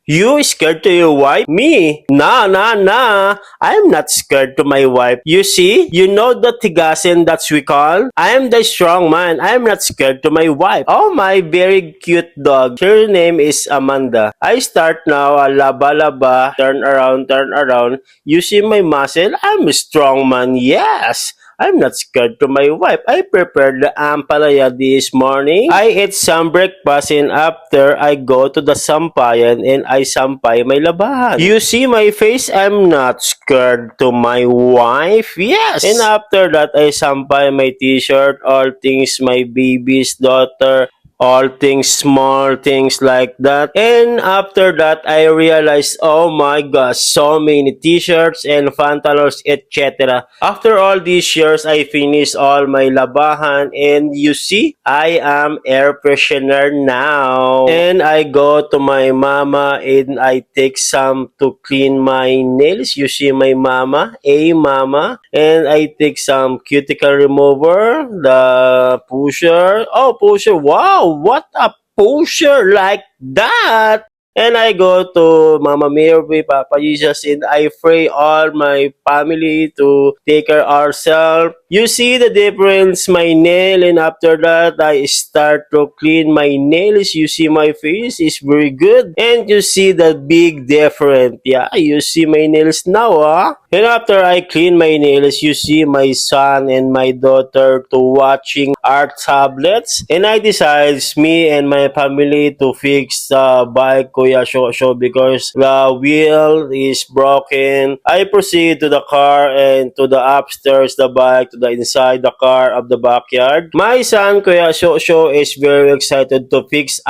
You scared to your wife? Me? Nah, nah, nah. I'm not scared to my wife. You see? You know the tigasin that's we call? I am the strong man. I'm not scared to my wife. Oh, my very cute dog. Her name is Amanda. I start now. Laba, laba. Turn around, turn around. You see my muscle? I'm a strong man. Yes. I'm not scared to my wife. I prepared the ampalaya this morning. I ate some breakfast and after I go to the sampayan and I sampay my labahan. You see my face? I'm not scared to my wife. Yes. And after that, I sampay my t-shirt, all things my baby's daughter, all things small things like that. And after that I realized, oh my gosh, so many t-shirts and pantaloons, etc. After all these years, I finished all my labahan and you see, I am air freshener now. And I go to my mama and I take some to clean my nails. You see my mama, mama. And I take some cuticle remover, the pusher. Oh, pusher, wow, what a pusher like that. And I go to Mama Mary, Papa Jesus, and I pray all my family to take care ourselves. You see the difference, my nail, and after that, I start to clean my nails. You see my face is very good. And you see the big difference. Yeah, you see my nails now, ah. And after I clean my nails, you see my son and my daughter to watching our tablets. And I decides me and my family to fix the bike Kuya Shosho because the wheel is broken. I proceed to the car and to the upstairs the bike to the inside the car of the backyard. My son Kuya Shosho is very excited to fix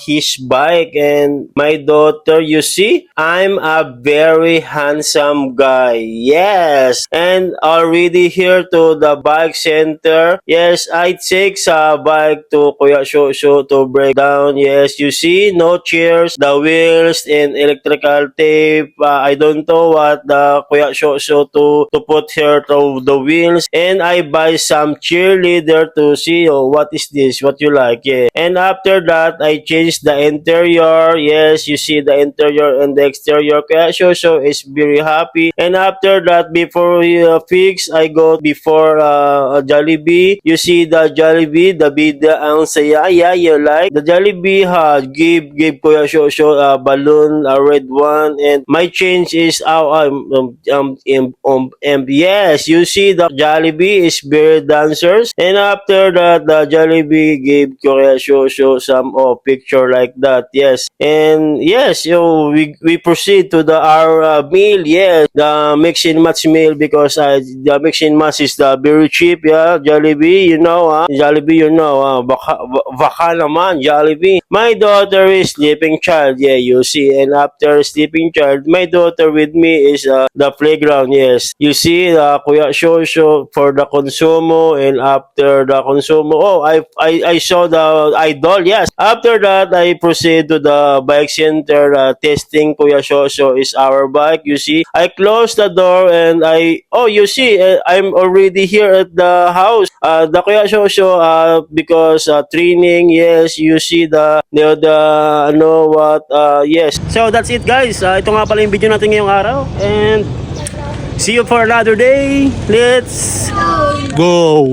his bike and my daughter, you see, I'm a very handsome guy. Yes, and already here to the bike center. Yes, I take a bike to Kuya Shosho to break down. Yes, you see, no chairs, the wheels and electrical tape. I don't know what the Kuya Shosho to put here to the wheels. And I buy some cheerleader to see, oh, what is this? What you like? Yeah. And after that, I change the interior. Yes, you see the interior and the exterior. Kuya Shosho is very happy. And after that, before we fix, I go before Jollibee. You see the Jollibee, the bida ang saya. Yeah, you like the Jollibee. Give Kuya Shosho a balloon, a red one, and my change is yes, you see the Jollibee is very dancers, and after that the Jollibee gave Kuya Shosho some picture like that. Yes, and yes, so we proceed to our meal. Yes, the mix and match meal because the mix and match is the very cheap. Yeah, Jollibee, you know, Jollibee, you know, baka naman Jollibee. My daughter is sleeping child. Yeah, you see, and after sleeping child, my daughter with me is the playground. Yes, you see, Kuya Shosho for the consumo, and after the consumo, oh, I saw the idol. Yes, after that I proceed to the bike center testing Kuya Shosho is our bike. You see, I close the door and you see, I'm already here at the house. The Kuya Shosho, because training, yes, you see yes. So that's it guys. Ito nga pala yung video natin ngayong araw and see you for another day. Let's go!